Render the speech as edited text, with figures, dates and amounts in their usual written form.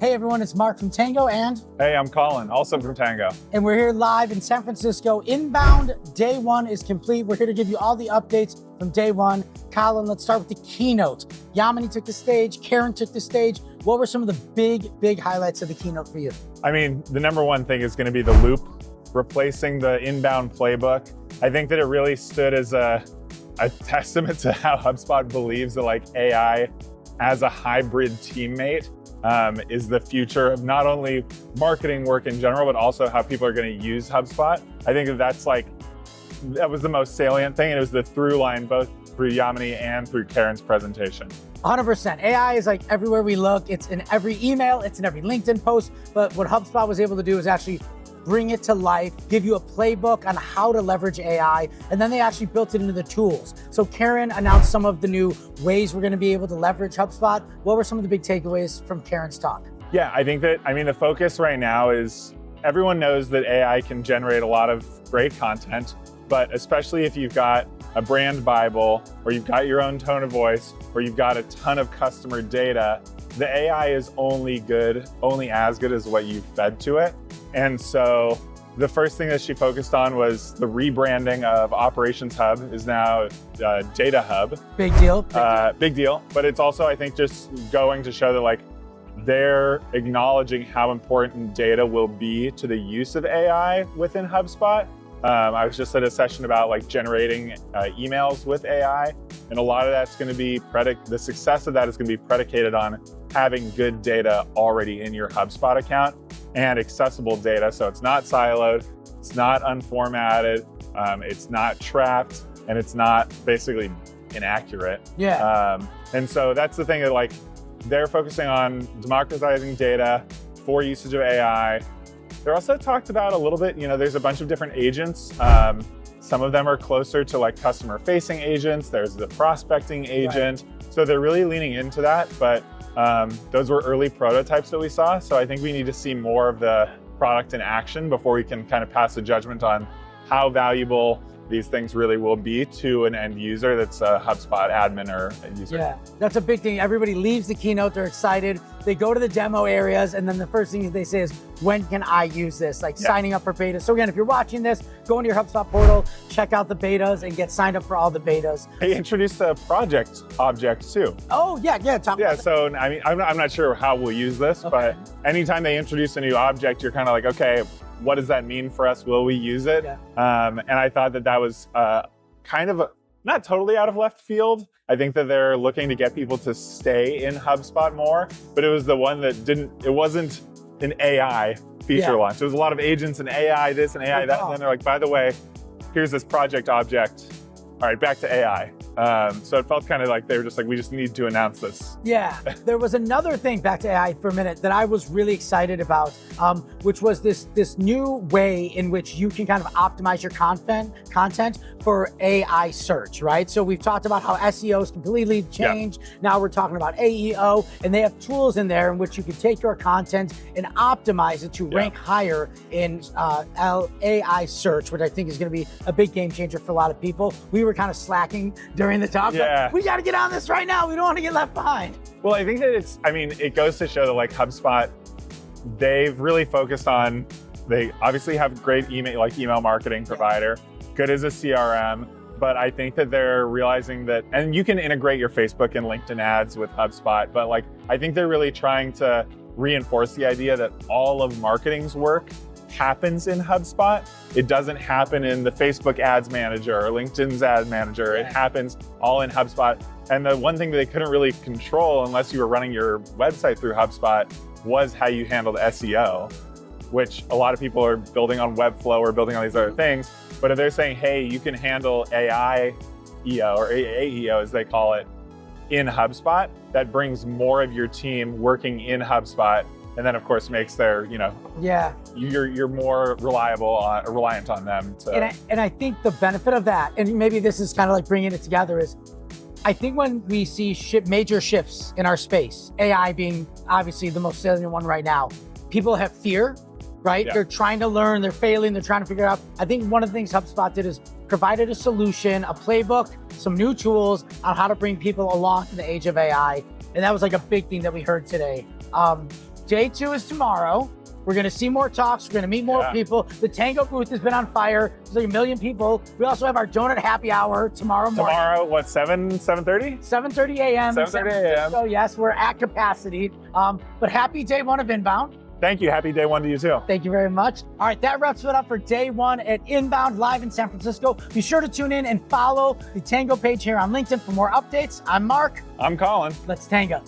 Hey everyone, it's Mark from Tango and... Hey, I'm Colin, also from Tango. And we're here live in San Francisco. Inbound day one is complete. We're here to give you all the updates from day one. Colin, let's start with the keynote. Yamini took the stage, Karen took the stage. What were some of the big highlights of the keynote for you? I mean, the number one thing is gonna be the loop, replacing the inbound playbook. I think that it really stood as a testament to how HubSpot believes that like AI as a hybrid teammate is the future of not only marketing work in general, but also how people are going to use HubSpot. I think that was the most salient thing. And it was the through line, both through Yamini and through Karen's presentation. 100%. AI is like everywhere we look. It's in every email, it's in every LinkedIn post. But what HubSpot was able to do is actually bring it to life, give you a playbook on how to leverage AI, and then they actually built it into the tools. So Karen announced some of the new ways we're going to be able to leverage HubSpot. What were some of the big takeaways from Karen's talk? Yeah, I think that, the focus right now is everyone knows that AI can generate a lot of great content, but especially if you've got a brand Bible, or you've got your own tone of voice, or you've got a ton of customer data, the AI is only as good as what you've fed to it. And so the first thing that she focused on was the rebranding of Operations Hub is now Data Hub. Big deal. Big deal. But it's also, I think, just going to show that like they're acknowledging how important data will be to the use of AI within HubSpot. I was just at a session about like generating emails with AI, and a lot of that's going to be the success of that is going to be predicated on having good data already in your HubSpot account and accessible data. So it's not siloed, it's not unformatted, it's not trapped, and it's not basically inaccurate. Yeah. And so that's the thing that like they're focusing on democratizing data for usage of AI. They're also talked about a little bit, there's a bunch of different agents. Some of them are closer to like customer facing agents. There's the prospecting agent. Right. So they're really leaning into that, but those were early prototypes that we saw. So I think we need to see more of the product in action before we can kind of pass a judgment on how valuable these things really will be to an end user that's a HubSpot admin or a user. Yeah, that's a big thing. Everybody leaves the keynote, they're excited. They go to the demo areas, and then the first thing they say is, when can I use this? Like signing up for betas. So again, if you're watching this, go into your HubSpot portal, check out the betas, and get signed up for all the betas. They introduced a project object too. Oh, yeah. So I'm not sure how we'll use this, but anytime they introduce a new object, you're kind of like, okay, what does that mean for us? Will we use it? Yeah. And I thought that was kind of not totally out of left field. I think that they're looking to get people to stay in HubSpot more, but it was the one that it wasn't an AI feature launch. There was a lot of agents and AI this and AI that, and then they're like, by the way, here's this project object. All right, back to AI. So it felt kind of like they were just like, we just need to announce this. Yeah, there was another thing, back to AI for a minute, that I was really excited about, which was this new way in which you can kind of optimize your content for AI search, right? So we've talked about how SEO is completely changed. Yeah. Now we're talking about AEO, and they have tools in there in which you can take your content and optimize it to rank higher in AI search, which I think is going to be a big game changer for a lot of people. We were kind of slacking during the talk. Yeah. Like, we got to get on this right now. We don't want to get left behind. Well, I think that it goes to show that like HubSpot, they've really focused on, they obviously have great email marketing provider, good as a CRM, but I think that they're realizing that, and you can integrate your Facebook and LinkedIn ads with HubSpot, but like, I think they're really trying to reinforce the idea that all of marketing's work happens in HubSpot. It doesn't happen in the Facebook ads manager or LinkedIn's ad manager. It happens all in HubSpot. And the one thing that they couldn't really control unless you were running your website through HubSpot was how you handled SEO, which a lot of people are building on Webflow or building on these other things. But if they're saying, hey, you can handle AI EO or AEO as they call it in HubSpot, that brings more of your team working in HubSpot. And then, of course, makes their, you're more reliant on them. And I think the benefit of that, and maybe this is kind of like bringing it together, is I think when we see major shifts in our space, AI being obviously the most salient one right now, people have fear, right? Yeah. They're trying to learn, they're failing, they're trying to figure it out. I think one of the things HubSpot did is provided a solution, a playbook, some new tools on how to bring people along to the age of AI. And that was like a big thing that we heard today. day 2 is tomorrow. We're gonna see more talks, we're gonna meet more people. The Tango booth has been on fire. There's like 1 million people. We also have our donut happy hour tomorrow morning. Tomorrow, what, 7:30? 7:30 a.m. 7:30 a.m. So yes, we're at capacity. But happy day 1 of Inbound. Thank you. Happy day 1 to you too. Thank you very much. All right, that wraps it up for day 1 at Inbound live in San Francisco. Be sure to tune in and follow the Tango page here on LinkedIn for more updates. I'm Mark. I'm Colin. Let's Tango.